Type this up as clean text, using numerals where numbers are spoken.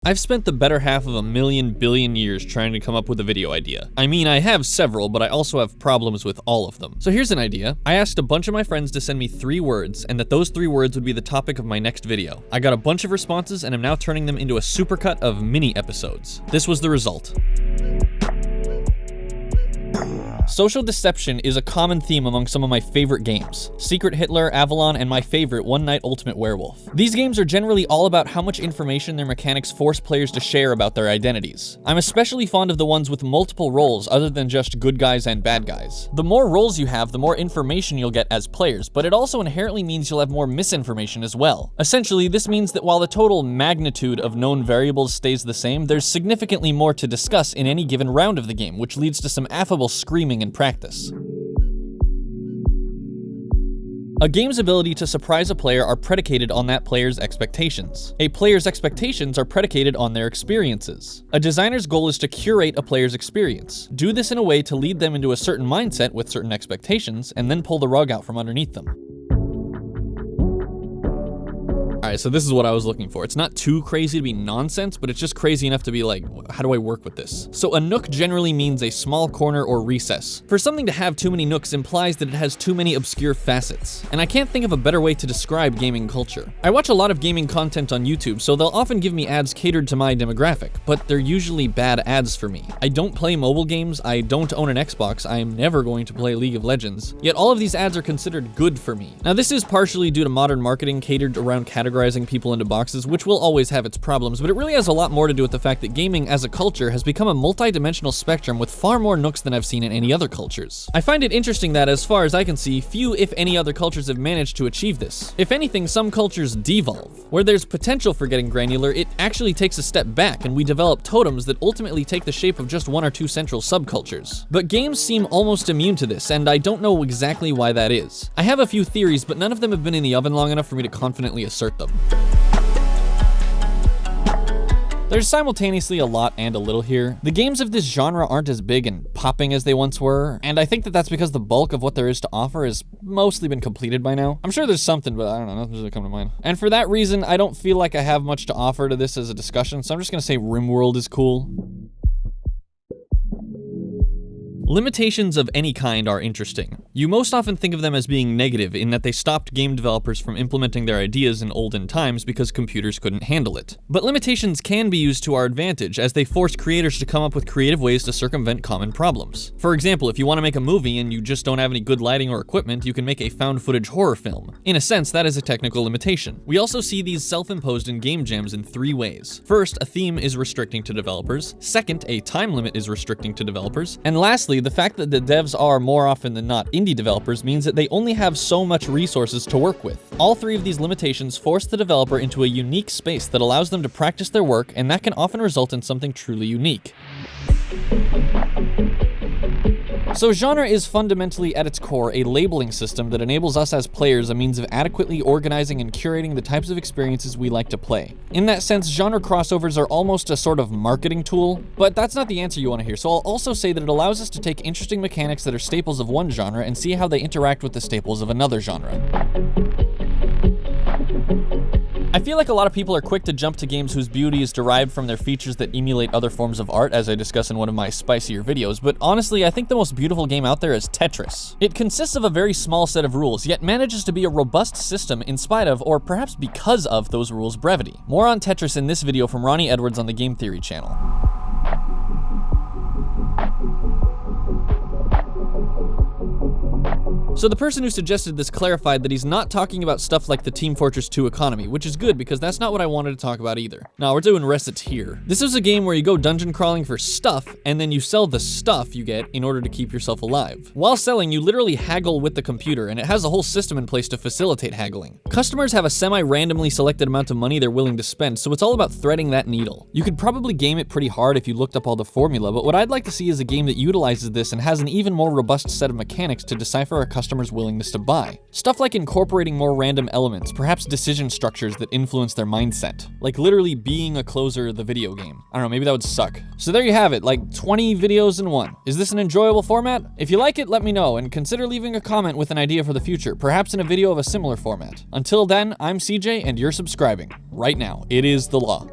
I've spent the better half of 1,000,000 billion years trying to come up with a video idea. I mean, I have several, but I also have problems with all of them. So here's an idea. I asked a bunch of my friends to send me 3 words, and that those 3 words would be the topic of my next video. I got a bunch of responses, and I'm now turning them into a supercut of mini episodes. This was the result. Social deception is a common theme among some of my favorite games. Secret Hitler, Avalon, and my favorite, One Night Ultimate Werewolf. These games are generally all about how much information their mechanics force players to share about their identities. I'm especially fond of the ones with multiple roles other than just good guys and bad guys. The more roles you have, the more information you'll get as players, but it also inherently means you'll have more misinformation as well. Essentially, this means that while the total magnitude of known variables stays the same, there's significantly more to discuss in any given round of the game, which leads to some affable screaming in practice. A game's ability to surprise a player are predicated on that player's expectations. A player's expectations are predicated on their experiences. A designer's goal is to curate a player's experience. Do this in a way to lead them into a certain mindset with certain expectations, and then pull the rug out from underneath them. Alright, so this is what I was looking for. It's not too crazy to be nonsense, but it's just crazy enough to be like, how do I work with this? So a nook generally means a small corner or recess. For something to have too many nooks implies that it has too many obscure facets. And I can't think of a better way to describe gaming culture. I watch a lot of gaming content on YouTube, so they'll often give me ads catered to my demographic, but they're usually bad ads for me. I don't play mobile games, I don't own an Xbox, I am never going to play League of Legends, yet all of these ads are considered good for me. Now this is partially due to modern marketing catered around categorizing people into boxes, which will always have its problems, but it really has a lot more to do with the fact that gaming as a culture has become a multi-dimensional spectrum with far more nooks than I've seen in any other cultures. I find it interesting that, as far as I can see, few if any other cultures have managed to achieve this. If anything, some cultures devolve. Where there's potential for getting granular, it actually takes a step back, and we develop totems that ultimately take the shape of just 1 or 2 central subcultures. But games seem almost immune to this, and I don't know exactly why that is. I have a few theories, but none of them have been in the oven long enough for me to confidently assert them. There's simultaneously a lot and a little here. The games of this genre aren't as big and popping as they once were, and I think that that's because the bulk of what there is to offer has mostly been completed by now. I'm sure there's something, but I don't know, nothing's really come to mind. And for that reason, I don't feel like I have much to offer to this as a discussion, so I'm just gonna say RimWorld is cool. Limitations of any kind are interesting. You most often think of them as being negative in that they stopped game developers from implementing their ideas in olden times because computers couldn't handle it. But limitations can be used to our advantage as they force creators to come up with creative ways to circumvent common problems. For example, if you want to make a movie and you just don't have any good lighting or equipment, you can make a found footage horror film. In a sense, that is a technical limitation. We also see these self-imposed in game jams in 3 ways. First, a theme is restricting to developers. Second, a time limit is restricting to developers. And lastly, the fact that the devs are more often than not indie developers means that they only have so much resources to work with. All 3 of these limitations force the developer into a unique space that allows them to practice their work, and that can often result in something truly unique. So genre is fundamentally at its core a labeling system that enables us as players a means of adequately organizing and curating the types of experiences we like to play. In that sense, genre crossovers are almost a sort of marketing tool, but that's not the answer you want to hear, so I'll also say that it allows us to take interesting mechanics that are staples of one genre and see how they interact with the staples of another genre. I feel like a lot of people are quick to jump to games whose beauty is derived from their features that emulate other forms of art, as I discuss in one of my spicier videos, but honestly, I think the most beautiful game out there is Tetris. It consists of a very small set of rules, yet manages to be a robust system in spite of, or perhaps because of, those rules' brevity. More on Tetris in this video from Ronnie Edwards on the Game Theory channel. So the person who suggested this clarified that he's not talking about stuff like the Team Fortress 2 economy, which is good because that's not what I wanted to talk about either. No, we're doing Recettear. This is a game where you go dungeon crawling for stuff, and then you sell the stuff you get in order to keep yourself alive. While selling, you literally haggle with the computer, and it has a whole system in place to facilitate haggling. Customers have a semi-randomly selected amount of money they're willing to spend, so it's all about threading that needle. You could probably game it pretty hard if you looked up all the formula, but what I'd like to see is a game that utilizes this and has an even more robust set of mechanics to decipher a customer's willingness to buy. Stuff like incorporating more random elements, perhaps decision structures that influence their mindset. Like literally being a closer the video game. I don't know, maybe that would suck. So there you have it, like 20 videos in one. Is this an enjoyable format? If you like it, let me know, and consider leaving a comment with an idea for the future, perhaps in a video of a similar format. Until then, I'm CJ, and you're subscribing. Right now. It is the law.